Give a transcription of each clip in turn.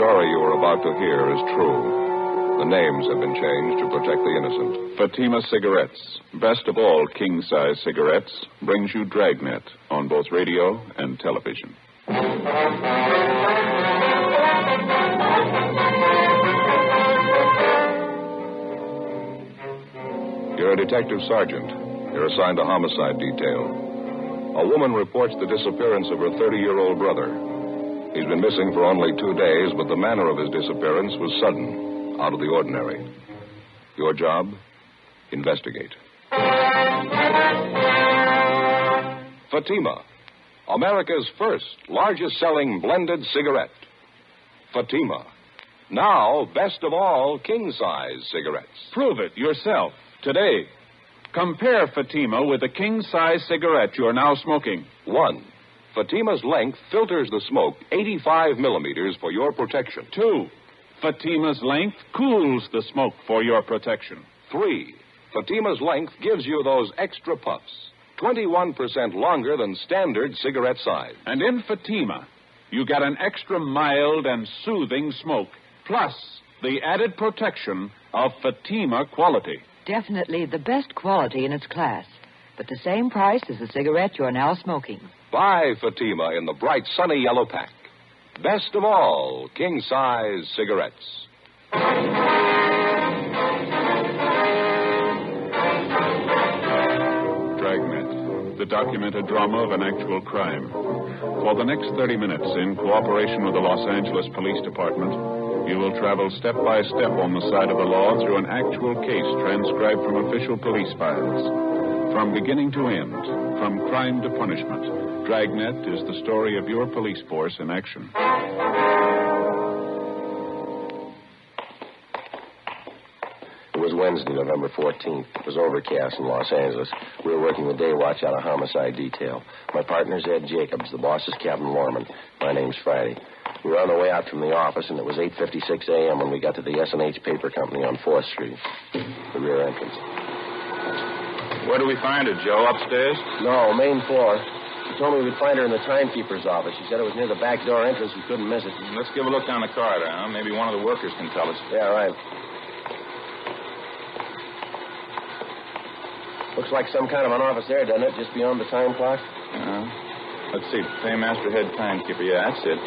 story you are about to hear is true. The names have been changed to protect the innocent. Fatima Cigarettes, best of all king-size cigarettes, brings you Dragnet on both radio and television. You're a detective sergeant. You're assigned to homicide detail. A woman reports the disappearance of her 30-year-old brother. He's been missing for only 2 days, but the manner of his disappearance was sudden, out of the ordinary. Your job? Investigate. Fatima, America's first largest-selling blended cigarette. Fatima, now best of all king-size cigarettes. Prove it yourself today. Compare Fatima with the king-size cigarette you're now smoking. 1. Fatima's length filters the smoke 85 millimeters for your protection. 2. Fatima's length cools the smoke for your protection. 3. Fatima's length gives you those extra puffs, 21% longer than standard cigarette size. And in Fatima, you get an extra mild and soothing smoke, plus the added protection of Fatima quality. Definitely the best quality in its class, but the same price as the cigarette you're now smoking. Buy Fatima in the bright sunny yellow pack. Best of all, king-size cigarettes. Dragnet, the documented drama of an actual crime. For the next 30 minutes, in cooperation with the Los Angeles Police Department, you will travel step by step on the side of the law through an actual case transcribed from official police files. From beginning to end, from crime to punishment, Dragnet is the story of your police force in action. It was Wednesday, November 14th. It was overcast in Los Angeles. We were working the day watch out of homicide detail. My partner's Ed Jacobs. The boss is Captain Lorman. My name's Friday. We were on the way out from the office, and it was 8:56 a.m. when we got to the S&H Paper Company on 4th Street, the rear entrance. Where do we find her, Joe? Upstairs? No, main floor. She told me we'd find her in the timekeeper's office. She said it was near the back door entrance. We couldn't miss it. Let's give a look down the corridor, huh? Maybe one of the workers can tell us. Yeah, right. Looks like some kind of an office there, doesn't it? Just beyond the time clock? Let's see. Paymaster, head timekeeper. Yeah, that's it.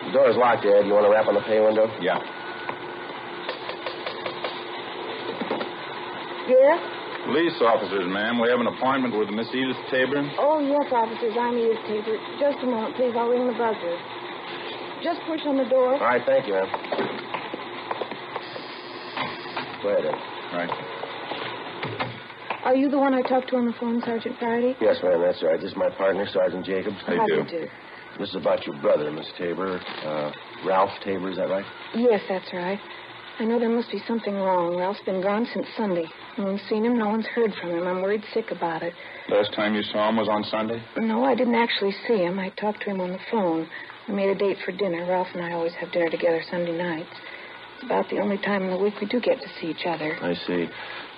The door's locked, Ed. You want to rap on the pay window? Yeah. Yes? Police officers, ma'am. We have an appointment with Miss Edith Tabor. Oh, yes, officers. I'm Edith Tabor. Just a moment, please. I'll ring the buzzer. Just push on the door. All right, thank you, ma'am. Go ahead, Ed. All right. Are you the one I talked to on the phone, Sergeant Friday? Yes, ma'am, that's right. This is my partner, Sergeant Jacobs. How do you do? This is about your brother, Miss Tabor. Ralph Tabor, is that right? Yes, that's right. I know there must be something wrong. Ralph's been gone since Sunday. No one's seen him. No one's heard from him. I'm worried sick about it. Last time you saw him was on Sunday? No, I didn't actually see him. I talked to him on the phone. We made a date for dinner. Ralph and I always have dinner together Sunday nights. It's about the only time in the week we do get to see each other. I see.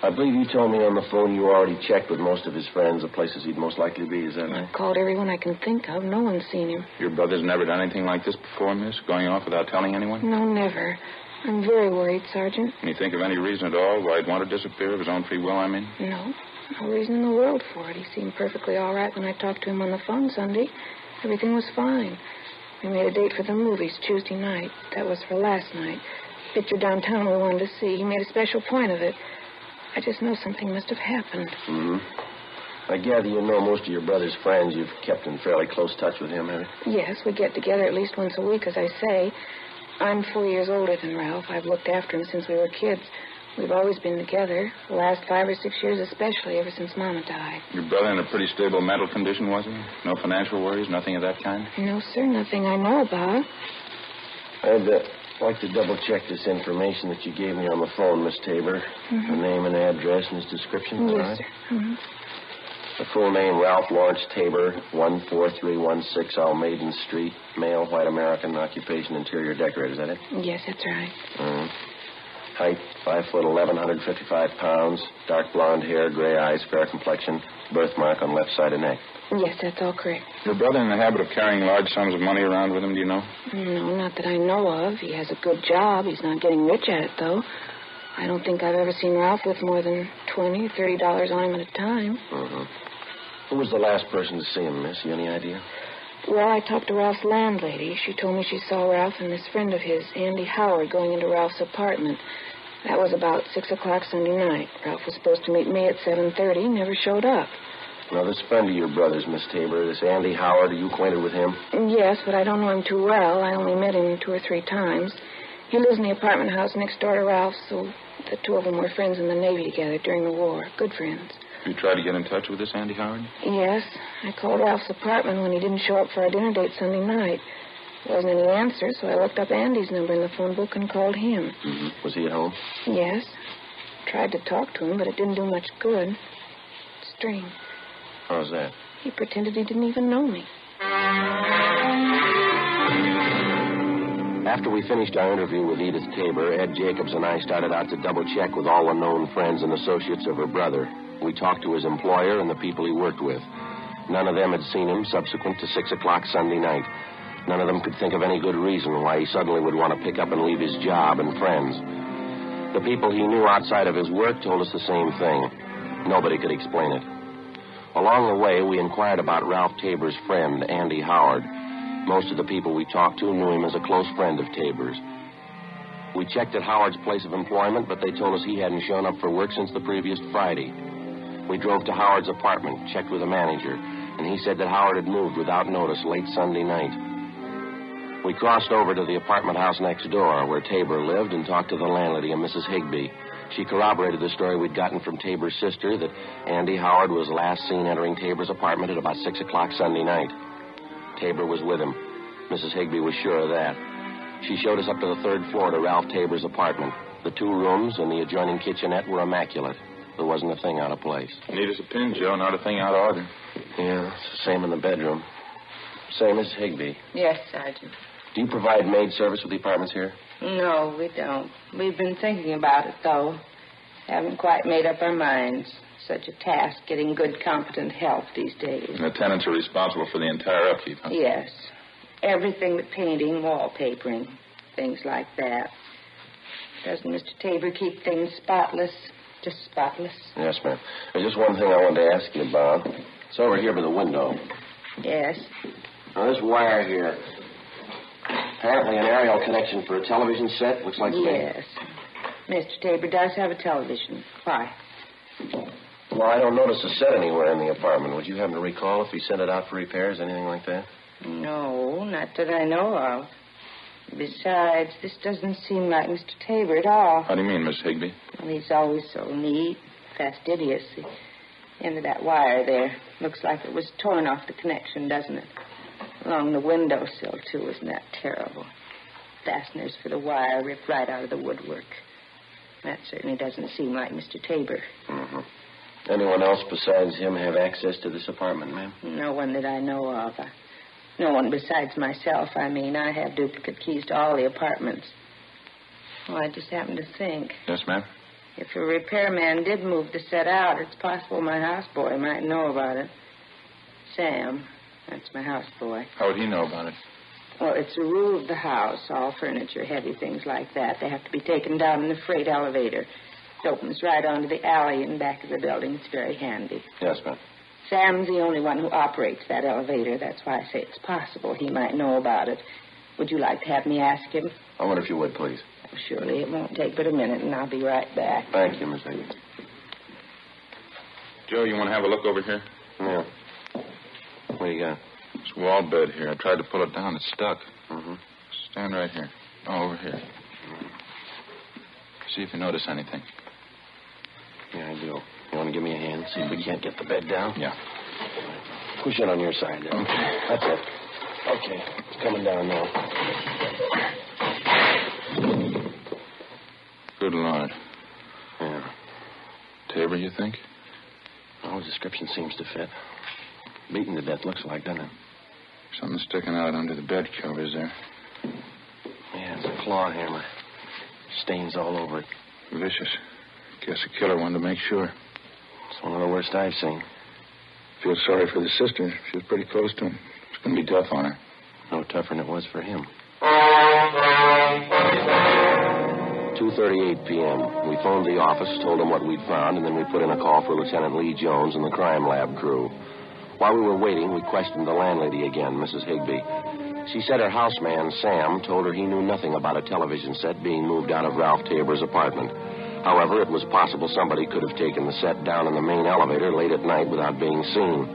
I believe you told me on the phone you already checked with most of his friends the places he'd most likely be. Is that right? I've called everyone I can think of. No one's seen him. Your brother's never done anything like this before, miss? Going off without telling anyone? No, never. I'm very worried, Sergeant. Can you think of any reason at all why he'd want to disappear of his own free will, I mean? No. No reason in the world for it. He seemed perfectly all right when I talked to him on the phone Sunday. Everything was fine. We made a date for the movies Tuesday night. That was for last night. Picture downtown we wanted to see. He made a special point of it. I just know something must have happened. Mm-hmm. I gather you know most of your brother's friends. You've kept in fairly close touch with him, have you? Yes, we get together at least once a week, as I say. I'm 4 years older than Ralph. I've looked after him since we were kids. We've always been together, the last 5 or 6 years especially, ever since Mama died. Your brother in a pretty stable mental condition, was he? No financial worries, nothing of that kind? No, sir, nothing I know about. I'd like to double-check this information that you gave me on the phone, Miss Tabor. Mm-hmm. The name and address and his description, yes, right? sir. Mm-hmm. The full name, Ralph Lawrence Tabor, 14316 Almaden Street, male, white American, occupation, interior decorator. Is that it? Yes, that's right. Mm-hmm. Height, 5'11", 155 pounds. Dark blonde hair, gray eyes, fair complexion. Birthmark on left side of neck. Yes, that's all correct. Your brother in the habit of carrying large sums of money around with him, do you know? No, not that I know of. He has a good job. He's not getting rich at it, though. I don't think I've ever seen Ralph with more than $20 or $30 on him at a time. Mm-hmm. Who was the last person to see him, miss? You any idea? Well, I talked to Ralph's landlady. She told me she saw Ralph and this friend of his, Andy Howard, going into Ralph's apartment. That was about 6 o'clock Sunday night. Ralph was supposed to meet me at 7:30, never showed up. Now, this friend of your brother's, Miss Tabor, this Andy Howard, are you acquainted with him? Yes, but I don't know him too well. I only met him 2 or 3 times. He lives in the apartment house next door to Ralph's, so the two of them were friends in the Navy together during the war. Good friends. You tried to get in touch with this Andy Howard? Yes. I called Ralph's apartment when he didn't show up for our dinner date Sunday night. There wasn't any answer, so I looked up Andy's number in the phone book and called him. Mm-hmm. Was he at home? Yes. Tried to talk to him, but it didn't do much good. Strange. How's that? He pretended he didn't even know me. After we finished our interview with Edith Tabor, Ed Jacobs and I started out to double-check with all the known friends and associates of her brother. We talked to his employer and the people he worked with. None of them had seen him subsequent to 6 o'clock Sunday night. None of them could think of any good reason why he suddenly would want to pick up and leave his job and friends. The people he knew outside of his work told us the same thing. Nobody could explain it. Along the way, we inquired about Ralph Tabor's friend, Andy Howard. Most of the people we talked to knew him as a close friend of Tabor's. We checked at Howard's place of employment, but they told us he hadn't shown up for work since the previous Friday. We drove to Howard's apartment, checked with the manager, and he said that Howard had moved without notice late Sunday night. We crossed over to the apartment house next door, where Tabor lived, and talked to the landlady, a Mrs. Higbee. She corroborated the story we'd gotten from Tabor's sister that Andy Howard was last seen entering Tabor's apartment at about 6 o'clock Sunday night. Tabor was with him. Mrs. Higbee was sure of that. She showed us up to the 3rd floor to Ralph Tabor's apartment. The 2 rooms and the adjoining kitchenette were immaculate. There wasn't a thing out of place. Neat as a pin, Joe. Not a thing out of order. Yeah, it's the same in the bedroom. Say, Miss Higbee, Yes, Sergeant. do you provide maid service with the apartments here? No, we don't. We've been thinking about it, though. Haven't quite made up our minds. Such a task, getting good, competent help these days. And the tenants are responsible for the entire upkeep, huh? Yes. Everything but painting, wallpapering, things like that. Doesn't Mr. Tabor keep things spotless? Just spotless? Yes, ma'am. There's just one thing I wanted to ask you about. It's over here by the window. Yes. Now, this wire here, apparently an aerial connection for a television set. Looks like Yes. Mr. Tabor does have a television. Why? Well, I don't notice a set anywhere in the apartment. Would you happen to recall if he sent it out for repairs, anything like that? No, not that I know of. Besides, this doesn't seem like Mr. Tabor at all. How do you mean, Miss Higbee? Well, he's always so neat, fastidious. The end of that wire there looks like it was torn off the connection, doesn't it? Along the windowsill, too. Isn't that terrible? Fasteners for the wire ripped right out of the woodwork. That certainly doesn't seem like Mr. Tabor. Mm-hmm. Anyone else besides him have access to this apartment, ma'am? No one that I know of. No one besides myself, I mean. I have duplicate keys to all the apartments. Oh, I just happened to think. Yes, ma'am? If a repairman did move the set out, it's possible my houseboy might know about it. Sam, that's my houseboy. How would he know about it? Well, it's a rule of the house. All furniture, heavy things like that, they have to be taken down in the freight elevator. It opens right onto the alley in back of the building. It's very handy. Yes, ma'am. Sam's the only one who operates that elevator. That's why I say it's possible he might know about it. Would you like to have me ask him? I wonder if you would, please. Well, surely it won't take but a minute, and I'll be right back. Thank you, Miss Higbee. Joe, you want to have a look over here? Yeah. What do you got? This wall bed here. I tried to pull it down. It's stuck. Mm-hmm. Stand right here. Oh, over here. See if you notice anything. Yeah, I do. You want to give me a hand? See if we can't get the bed down? Yeah. Push it on your side there. Okay. That's it. Okay. It's coming down now. Good Lord. Yeah. Tabor, you think? Oh, his description seems to fit. Beaten to death looks like, doesn't it? Something sticking out under the bed covers there. Yeah, it's a claw hammer. Stains all over it. Vicious. Guess the killer wanted to make sure. It's one of the worst I've seen. Feel sorry for the sister. She was pretty close to him. It's going to be tough on her. No tougher than it was for him. 2:38 p.m. We phoned the office, told them what we'd found, and then we put in a call for Lieutenant Lee Jones and the crime lab crew. While we were waiting, we questioned the landlady again, Mrs. Higbee. She said her houseman, Sam, told her he knew nothing about a television set being moved out of Ralph Tabor's apartment. However, it was possible somebody could have taken the set down in the main elevator late at night without being seen.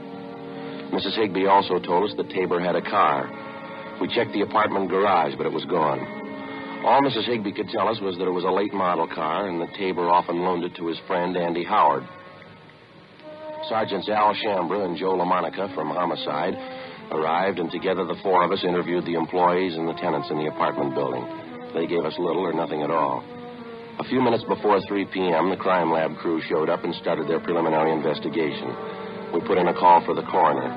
Mrs. Higbee also told us that Tabor had a car. We checked the apartment garage, but it was gone. All Mrs. Higbee could tell us was that it was a late model car and that Tabor often loaned it to his friend, Andy Howard. Sergeants Al Shambra and Joe LaMonica from Homicide arrived, and together the four of us interviewed the employees and the tenants in the apartment building. They gave us little or nothing at all. A few minutes before 3 p.m., the crime lab crew showed up and started their preliminary investigation. We put in a call for the coroner.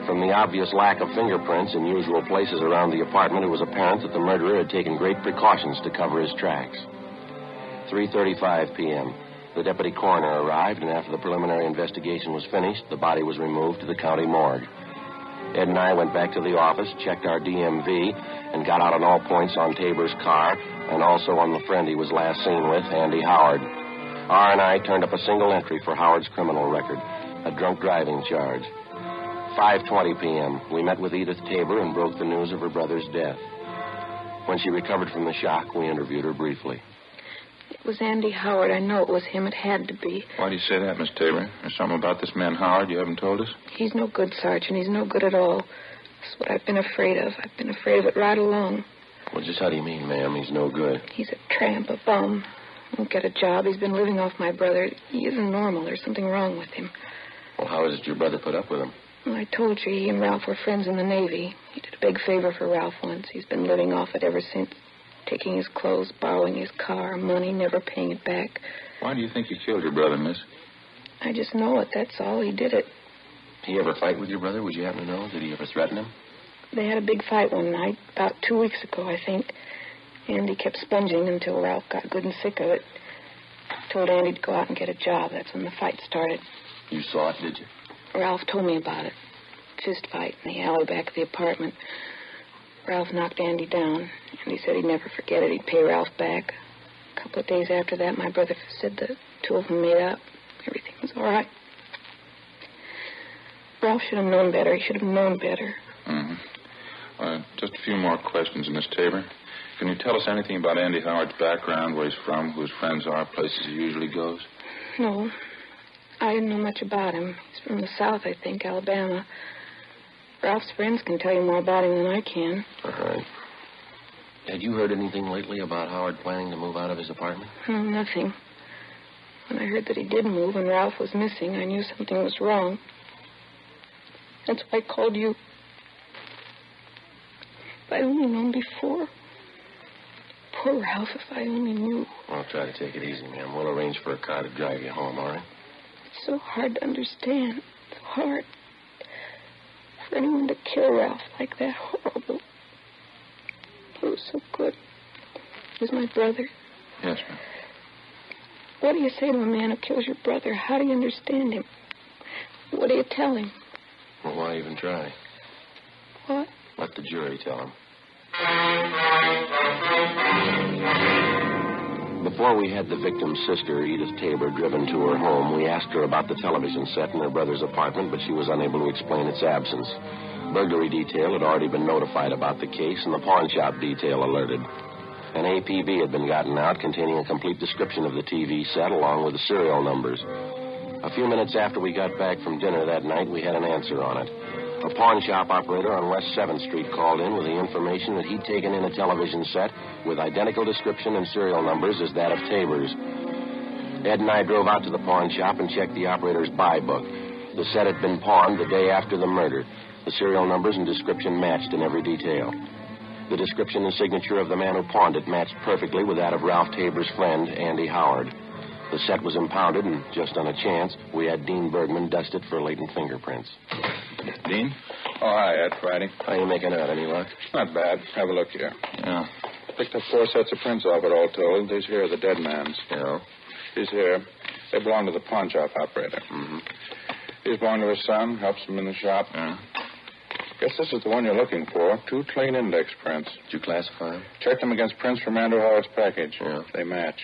From the obvious lack of fingerprints in usual places around the apartment, it was apparent that the murderer had taken great precautions to cover his tracks. 3:35 p.m., the deputy coroner arrived, and after the preliminary investigation was finished, the body was removed to the county morgue. Ed and I went back to the office, checked our DMV, and got out on all points on Tabor's car and also on the friend he was last seen with, Andy Howard. R&I turned up a single entry for Howard's criminal record, a drunk driving charge. 5:20 p.m., we met with Edith Tabor and broke the news of her brother's death. When she recovered from the shock, we interviewed her briefly. It was Andy Howard. I know it was him. It had to be. Why do you say that, Miss Tabor? There's something about this man Howard you haven't told us? He's no good, Sergeant. He's no good at all. That's what I've been afraid of. I've been afraid of it right along. Well, just how do you mean, ma'am? He's no good. He's a tramp, a bum. Won't get a job. He's been living off my brother. He isn't normal. There's something wrong with him. Well, how is it your brother put up with him? Well, I told you he and Ralph were friends in the Navy. He did a big favor for Ralph once. He's been living off it ever since. Taking his clothes, borrowing his car, money, never paying it back. Why do you think you killed your brother, miss? I just know it, that's all. He did it. Did he ever fight with your brother? Would you happen to know? Did he ever threaten him? They had a big fight one night, about 2 weeks ago, I think. Andy kept sponging until Ralph got good and sick of it. Told Andy to go out and get a job. That's when the fight started. You saw it, did you? Ralph told me about it. Fist fight in the alley back of the apartment. Ralph knocked Andy down. Andy said he'd never forget it. He'd pay Ralph back. A couple of days after that, my brother said the two of them made up. Everything was all right. Ralph should have known better. He should have known better. Mm-hmm. Just a few more questions, Miss Tabor. Can you tell us anything about Andy Howard's background, where he's from, who his friends are, places he usually goes? No. I didn't know much about him. He's from the South, I think, Alabama. Ralph's friends can tell you more about him than I can. All right. Had you heard anything lately about Howard planning to move out of his apartment? No, nothing. When I heard that he did move and Ralph was missing, I knew something was wrong. That's why I called you. If I'd only known before. Poor Ralph, if I only knew. I'll try to take it easy, ma'am. We'll arrange for a car to drive you home, all right? It's so hard to understand. So hard. For anyone to kill Ralph like that, horrible. He was so good. He was my brother. Yes, ma'am. What do you say to a man who kills your brother? How do you understand him? What do you tell him? Well, why even try? What? Let the jury tell him. Before we had the victim's sister, Edith Tabor, driven to her home, we asked her about the television set in her brother's apartment, but she was unable to explain its absence. Burglary detail had already been notified about the case, and the pawn shop detail alerted. An APB had been gotten out containing a complete description of the TV set along with the serial numbers. A few minutes after we got back from dinner that night, we had an answer on it. A pawn shop operator on West 7th Street called in with the information that he'd taken in a television set with identical description and serial numbers as that of Tabor's. Ed and I drove out to the pawn shop and checked the operator's buy book. The set had been pawned the day after the murder. The serial numbers and description matched in every detail. The description and signature of the man who pawned it matched perfectly with that of Ralph Tabor's friend, Andy Howard. The set was impounded, and just on a chance, we had Dean Bergman dust it for latent fingerprints. Dean? Oh, hi, Ed, Friday. How you making out? Any luck? Not bad. Have a look here. Yeah. Picked up 4 sets of prints off it, all told. These here are the dead man's. Yeah? These here, they belong to the pawn shop operator. Mm-hmm. He's belong to his son, helps him in the shop. Yeah. Guess this is the one you're looking for. 2 clean index prints. Did you classify them? Checked them against prints from Andrew Howard's package. Yeah. They match.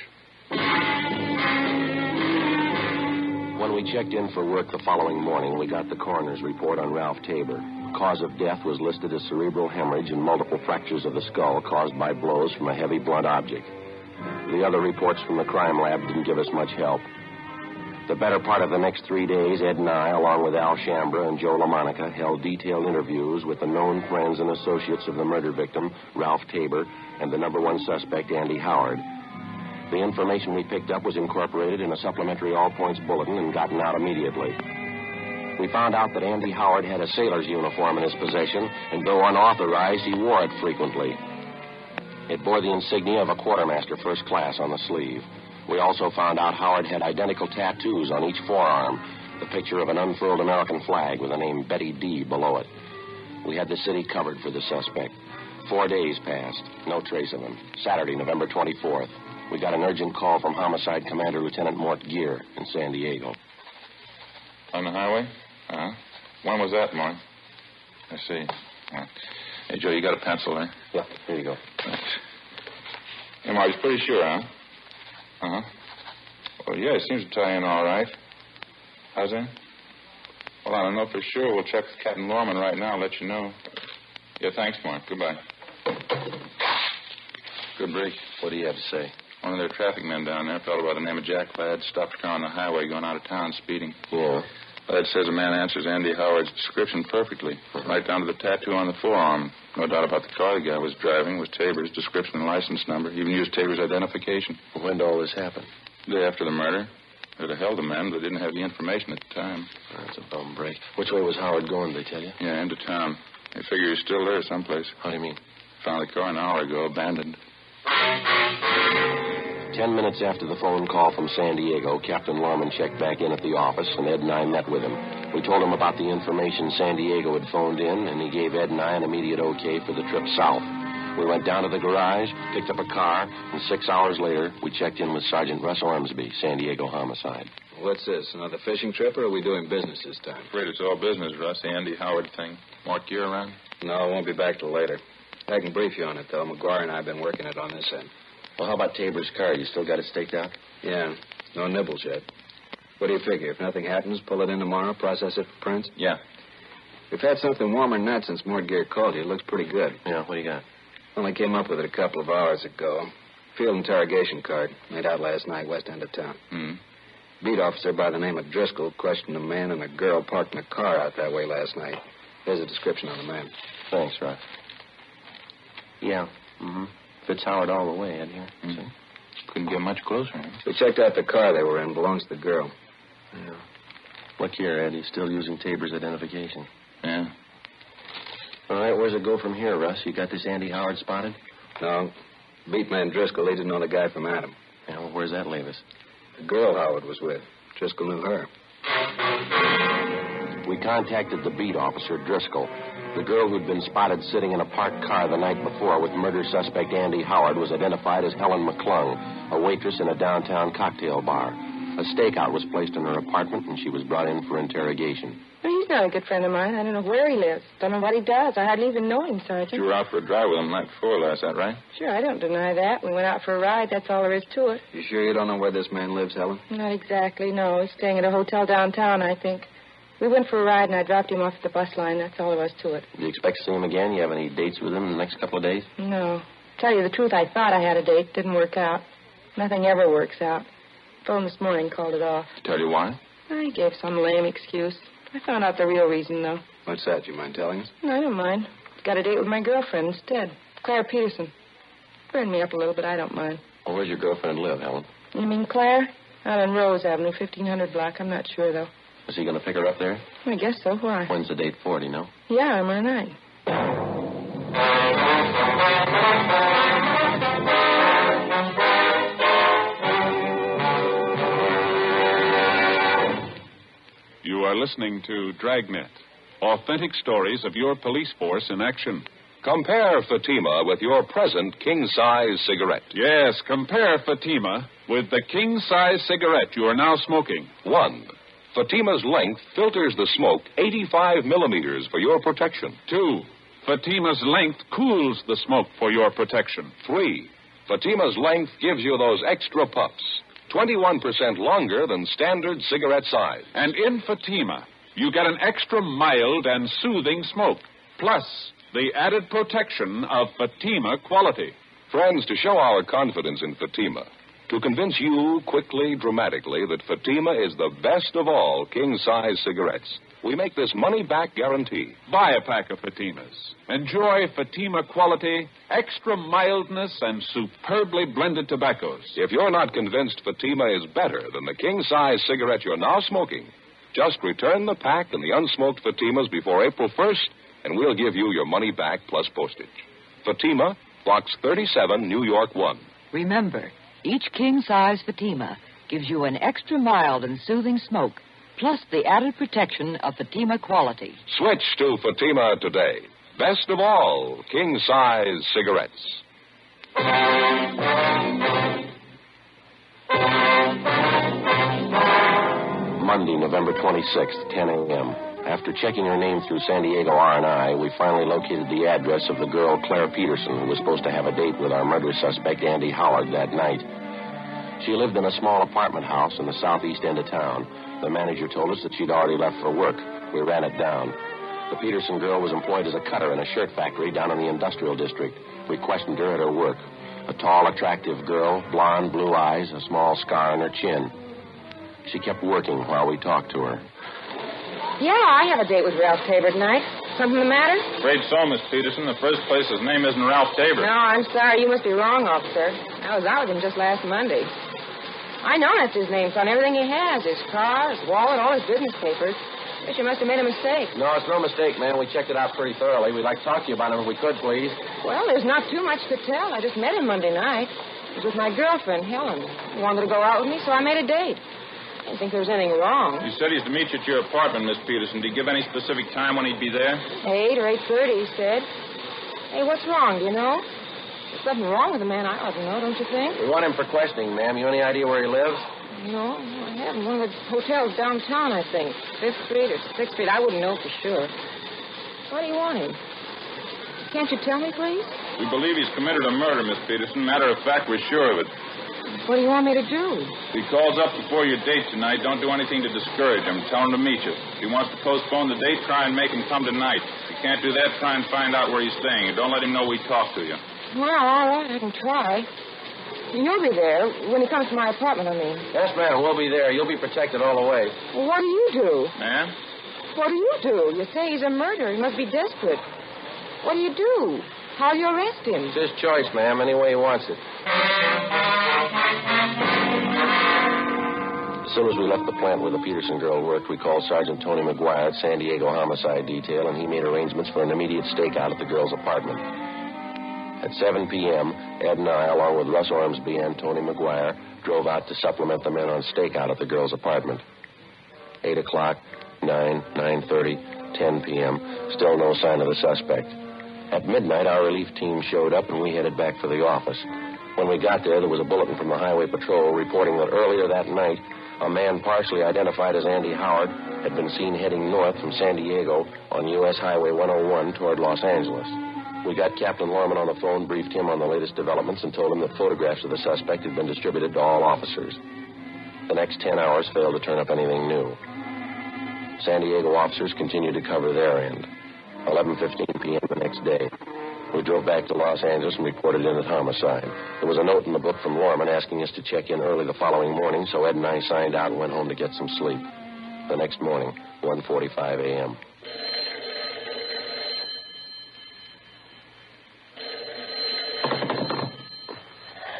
When we checked in for work the following morning, we got the coroner's report on Ralph Tabor. The cause of death was listed as cerebral hemorrhage and multiple fractures of the skull caused by blows from a heavy blunt object. The other reports from the crime lab didn't give us much help. The better part of the next 3 days, Ed and I, along with Al Shambra and Joe LaMonica, held detailed interviews with the known friends and associates of the murder victim, Ralph Tabor, and the number 1 suspect, Andy Howard. The information we picked up was incorporated in a supplementary all-points bulletin and gotten out immediately. We found out that Andy Howard had a sailor's uniform in his possession, and though unauthorized, he wore it frequently. It bore the insignia of a quartermaster first class on the sleeve. We also found out Howard had identical tattoos on each forearm, the picture of an unfurled American flag with the name Betty D below it. We had the city covered for the suspect. 4 days passed. No trace of him. Saturday, November 24th. We got an urgent call from Homicide Commander Lieutenant Mort Gear in San Diego. On the highway? Uh-huh. When was that, Mort? I see. Hey, Joe, you got a pencil there? Yeah, here you go. Thanks. Hey, Mort, you're pretty sure, huh? Uh-huh. Well, yeah, it seems to tie in all right. How's that? Well, I don't know for sure. We'll check with Captain Lorman right now and let you know. Yeah, thanks, Mark. Goodbye. Good break. What do you have to say? One of their traffic men down there, a fellow by the name of Jack Webb, stopped a car on the highway going out of town speeding. Yeah? Webb says a man answers Andy Howard's description perfectly, right down to the tattoo on the forearm. No doubt about the car the guy was driving was Tabor's description and license number. He even used Tabor's identification. When did all this happen? The day after the murder. They'd have held the man, but they didn't have the information at the time. That's a bum break. Which way was Howard going, did they tell you? Yeah, into town. They figure he's still there someplace. How do you mean? Found the car an hour ago, abandoned. 10 minutes after the phone call from San Diego, Captain Lorman checked back in at the office, and Ed and I met with him. We told him about the information San Diego had phoned in, and he gave Ed and I an immediate okay for the trip south. We went down to the garage, picked up a car, and 6 hours later, we checked in with Sergeant Russ Ormsby, San Diego Homicide. What's this, another fishing trip, or are we doing business this time? Afraid it's all business, Russ. The Andy Howard thing. Mark Gear around? No, I won't be back till later. I can brief you on it, though. McGuire and I have been working it on this end. Well, how about Tabor's car? You still got it staked out? Yeah, no nibbles yet. What do you figure? If nothing happens, pull it in tomorrow, process it for prints? Yeah. We've had something warmer than that since Mort Gear called you. It looks pretty good. Yeah, what do you got? Only came up with it a couple of hours ago. Field interrogation card, made out last night, west end of town. Beat officer by the name of Driscoll questioned a man and a girl parked in a car out that way last night. Here's a description on the man. Thanks, Russ. Yeah, fits Howard all the way, Ed, here. See? Couldn't get much closer. Huh? We checked out the car they were in. Belongs to the girl. Yeah. Look here, Ed. He's still using Tabor's identification. Yeah. All right, where's it go from here, Russ? You got this Andy Howard spotted? No. Beat man Driscoll, he didn't know the guy from Adam. Yeah, well, where's that leave us? The girl Howard was with. Driscoll knew her. We contacted the beat officer, Driscoll. The girl who'd been spotted sitting in a parked car the night before with murder suspect Andy Howard was identified as Helen McClung, a waitress in a downtown cocktail bar. A stakeout was placed in her apartment, and she was brought in for interrogation. Well, he's not a good friend of mine. I don't know where he lives. Don't know what he does. I hardly even know him, Sergeant. You were out for a drive with him the night before last, that right? Sure, I don't deny that. We went out for a ride. That's all there is to it. You sure you don't know where this man lives, Helen? Not exactly, no. He's staying at a hotel downtown, I think. We went for a ride, and I dropped him off at the bus line. That's all there was to it. Do you expect to see him again? You have any dates with him in the next couple of days? No. Tell you the truth, I thought I had a date. Didn't work out. Nothing ever works out. Phone this morning, called it off. Tell you why? I gave some lame excuse. I found out the real reason, though. What's that? You mind telling us? No, I don't mind. Got a date with my girlfriend instead, Claire Peterson. Burned me up a little, but I don't mind. Well, where's your girlfriend live, Helen? You mean Claire? Out on Rose Avenue, 1500 block. I'm not sure, though. Is he going to pick her up there? I guess so. Why? When's the date for, do you know? Yeah, tomorrow night. You are listening to Dragnet, authentic stories of your police force in action. Compare Fatima with your present king-size cigarette. Yes, compare Fatima with the king-size cigarette you are now smoking. 1. Fatima's length filters the smoke 85 millimeters for your protection. 2. Fatima's length cools the smoke for your protection. 3. Fatima's length gives you those extra puffs, 21% longer than standard cigarette size. And in Fatima, you get an extra mild and soothing smoke, plus the added protection of Fatima quality. Friends, to show our confidence in Fatima, to convince you quickly, dramatically, that Fatima is the best of all king-size cigarettes, we make this money-back guarantee. Buy a pack of Fatimas. Enjoy Fatima quality, extra mildness, and superbly blended tobaccos. If you're not convinced Fatima is better than the king-size cigarette you're now smoking, just return the pack and the unsmoked Fatimas before April 1st, and we'll give you your money back plus postage. Fatima, Box 37, New York 1. Remember, each king-size Fatima gives you an extra mild and soothing smoke, plus the added protection of Fatima quality. Switch to Fatima today. Best of all king-size cigarettes. Monday, November 26th, 10 a.m. After checking her name through San Diego R&I, we finally located the address of the girl Claire Peterson, who was supposed to have a date with our murder suspect, Andy Howard, that night. She lived in a small apartment house in the southeast end of town. The manager told us that she'd already left for work. We ran it down. The Peterson girl was employed as a cutter in a shirt factory down in the industrial district. We questioned her at her work. A tall, attractive girl, blonde, blue eyes, a small scar on her chin. She kept working while we talked to her. Yeah, I have a date with Ralph Tabor tonight. Something the matter? Afraid so, Miss Peterson. In the first place, his name isn't Ralph Tabor. No, I'm sorry. You must be wrong, officer. I was out with him just last Monday. I know that's his name, son. Everything he has, his car, his wallet, all his business papers. Guess you must have made a mistake. No, it's no mistake, ma'am. We checked it out pretty thoroughly. We'd like to talk to you about him if we could, please. Well, there's not too much to tell. I just met him Monday night. He was with my girlfriend, Helen. He wanted to go out with me, so I made a date. I didn't think there was anything wrong. You said he's to meet you at your apartment, Miss Peterson. Did he give any specific time when he'd be there? 8 or 8:30, he said. Hey, what's wrong, do you know? There's something wrong with the man. I ought to know, don't you think? We want him for questioning, ma'am. You any idea where he lives? No, I haven't. One of the hotels downtown, I think. 5th Street or 6th Street. I wouldn't know for sure. Why do you want him? Can't you tell me, please? We believe he's committed a murder, Miss Peterson. Matter of fact, we're sure of it. What do you want me to do? If he calls up before your date tonight, don't do anything to discourage him. Tell him to meet you. If he wants to postpone the date, try and make him come tonight. If you can't do that, try and find out where he's staying. And don't let him know we talked to you. Well, all right, I can try. You'll be there when he comes to my apartment, I mean. Yes, ma'am. We'll be there. You'll be protected all the way. Well, what do you do? Ma'am? What do you do? You say he's a murderer. He must be desperate. What do you do? How do you arrest him? It's his choice, ma'am. Any way he wants it. As soon as we left the plant where the Peterson girl worked, we called Sergeant Tony McGuire at San Diego Homicide Detail, and he made arrangements for an immediate stakeout at the girl's apartment. At 7 p.m., Ed and I, along with Russ Ormsby and Tony McGuire, drove out to supplement the men on stakeout at the girl's apartment. 8 o'clock, 9, 9:30, 10 p.m., still no sign of the suspect. At midnight, our relief team showed up, and we headed back for the office. When we got there was a bulletin from the Highway Patrol reporting that earlier that night, a man partially identified as Andy Howard had been seen heading north from San Diego on U.S. Highway 101 toward Los Angeles. We got Captain Lorman on the phone, briefed him on the latest developments, and told him that photographs of the suspect had been distributed to all officers. The next 10 hours failed to turn up anything new. San Diego officers continued to cover their end. 11:15 p.m. the next day, we drove back to Los Angeles and reported in at homicide. There was a note in the book from Lorman asking us to check in early the following morning, so Ed and I signed out and went home to get some sleep. The next morning, 1:45 a.m.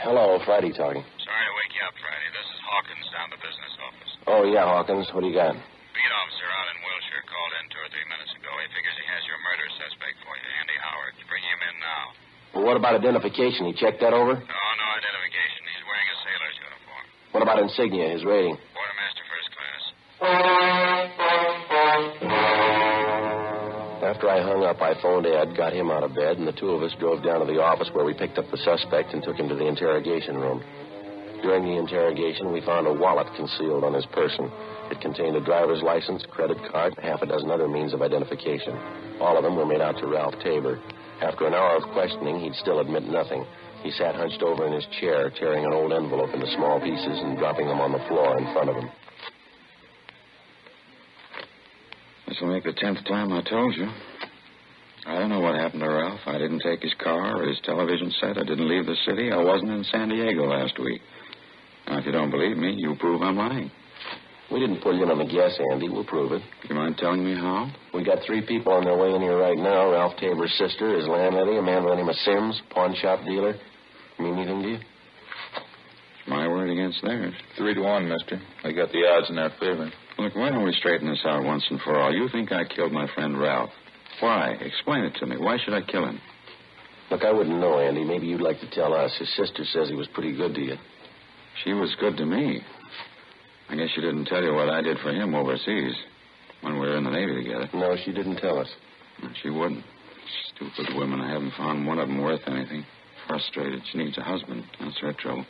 Hello, Friday talking. Sorry to wake you up, Friday. This is Hawkins down at the business office. Oh, yeah, Hawkins. What do you got? Beat officer out in Wilshire called in 2 or 3 minutes ago. He figures he has your murder suspect for you, Andy Howard. Bring him in now. Well, what about identification? He checked that over? No identification. He's wearing a sailor's uniform. What about insignia, his rating? Quartermaster first class. After I hung up, I phoned Ed, got him out of bed, and the two of us drove down to the office where we picked up the suspect and took him to the interrogation room. During the interrogation, we found a wallet concealed on his person. It contained a driver's license, credit card, and half a dozen other means of identification. All of them were made out to Ralph Tabor. After an hour of questioning, he'd still admit nothing. He sat hunched over in his chair, tearing an old envelope into small pieces and dropping them on the floor in front of him. This will make the 10th time I told you. I don't know what happened to Ralph. I didn't take his car or his television set. I didn't leave the city. I wasn't in San Diego last week. Now, if you don't believe me, you prove I'm lying. We didn't put you in on the guess, Andy. We'll prove it. Do you mind telling me how? We got 3 people on their way in here right now. Ralph Tabor's sister, his landlady, a man by the name of Sims, pawn shop dealer. Mean anything to you? It's my word against theirs. 3-1, mister. I got the odds in our favor. Look, why don't we straighten this out once and for all? You think I killed my friend Ralph. Why? Explain it to me. Why should I kill him? Look, I wouldn't know, Andy. Maybe you'd like to tell us. His sister says he was pretty good to you. She was good to me. I guess she didn't tell you what I did for him overseas when we were in the Navy together. No, she didn't tell us. She wouldn't. Stupid women. I haven't found one of them worth anything. Frustrated. She needs a husband. That's her trouble.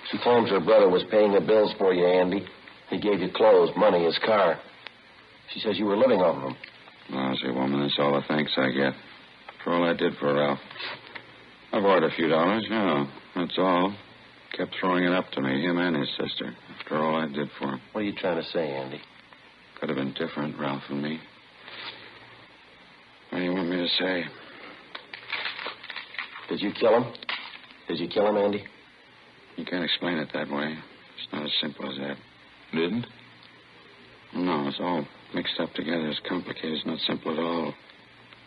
She claims her brother was paying the bills for you, Andy. He gave you clothes, money, his car. She says you were living off of him. Lousy woman. That's all the thanks I get for all I did for Ralph. I've owed a few dollars, yeah. That's all. Kept throwing it up to me, him and his sister, after all I did for him. What are you trying to say, Andy? Could have been different, Ralph and me. What do you want me to say? Did you kill him? Did you kill him, Andy? You can't explain it that way. It's not as simple as that. Didn't? No, it's all mixed up together. It's complicated. It's not simple at all.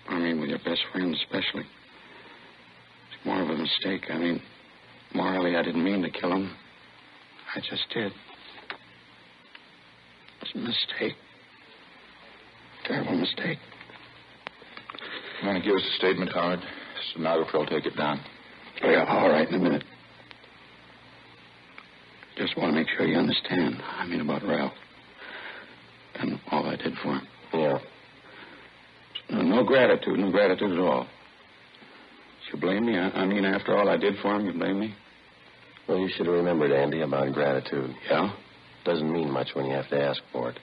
I mean, with your best friend especially. It's more of a mistake. I mean, morally, I didn't mean to kill him. I just did. It was a mistake. Terrible mistake. You want to give us a statement, Howard? Stenographer will take it down. Oh, yeah, all right, in a minute. Just want to make sure you understand. I mean about Ralph. And all I did for him. Yeah. No gratitude at all. You blame me? I mean, after all I did for him, you blame me? Well, you should have remembered, Andy, about gratitude. Yeah? Doesn't mean much when you have to ask for it.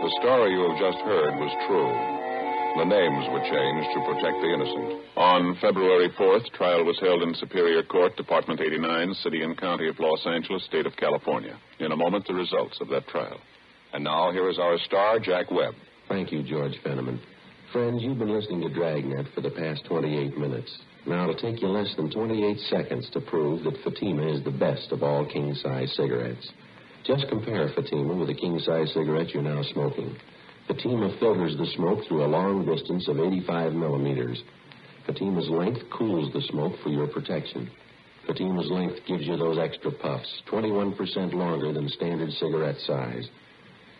The story you have just heard was true. The names were changed to protect the innocent. On February 4th, trial was held in Superior Court, Department 89, City and County of Los Angeles, State of California. In a moment, the results of that trial. And now, here is our star, Jack Webb. Thank you, George Fenneman. Friends, you've been listening to Dragnet for the past 28 minutes. Now, it'll take you less than 28 seconds to prove that Fatima is the best of all king-size cigarettes. Just compare Fatima with the king-size cigarette you're now smoking. Fatima filters the smoke through a long distance of 85 millimeters. Fatima's length cools the smoke for your protection. Fatima's length gives you those extra puffs, 21% longer than standard cigarette size.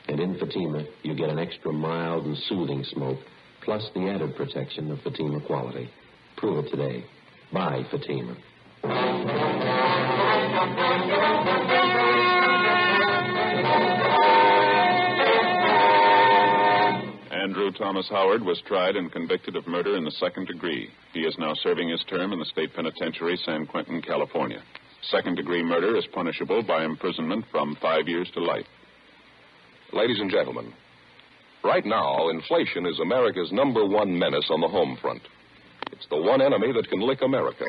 And in Fatima, you get an extra mild and soothing smoke, plus the added protection of Fatima quality. Prove it today. Buy Fatima. Andrew Thomas Howard was tried and convicted of murder in the second degree. He is now serving his term in the state penitentiary, San Quentin, California. Second-degree murder is punishable by imprisonment from 5 years to life. Ladies and gentlemen, right now, inflation is America's #1 menace on the home front. It's the one enemy that can lick America.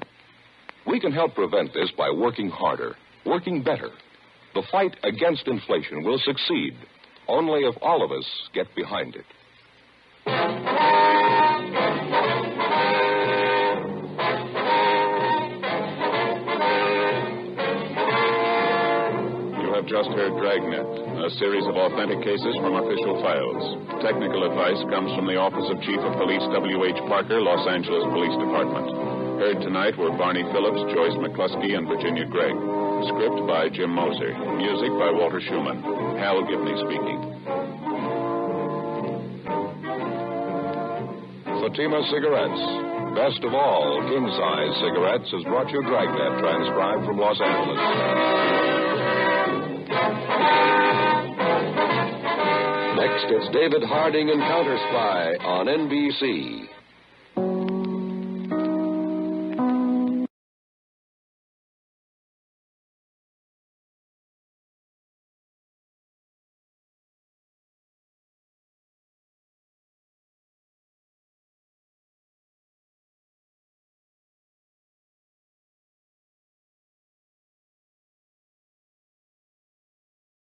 We can help prevent this by working harder, working better. The fight against inflation will succeed only if all of us get behind it. You have just heard Dragnet, a series of authentic cases from official files. Technical advice comes from the Office of Chief of Police W.H. Parker, Los Angeles Police Department. Heard tonight were Barney Phillips, Joyce McCluskey, and Virginia Gregg. Script by Jim Moser. Music by Walter Schumann. Hal Gibney speaking. Fatima Cigarettes, best of all king-size cigarettes, has brought you Dragnet, transcribed from Los Angeles. Next, it's David Harding and Counter Spy on NBC.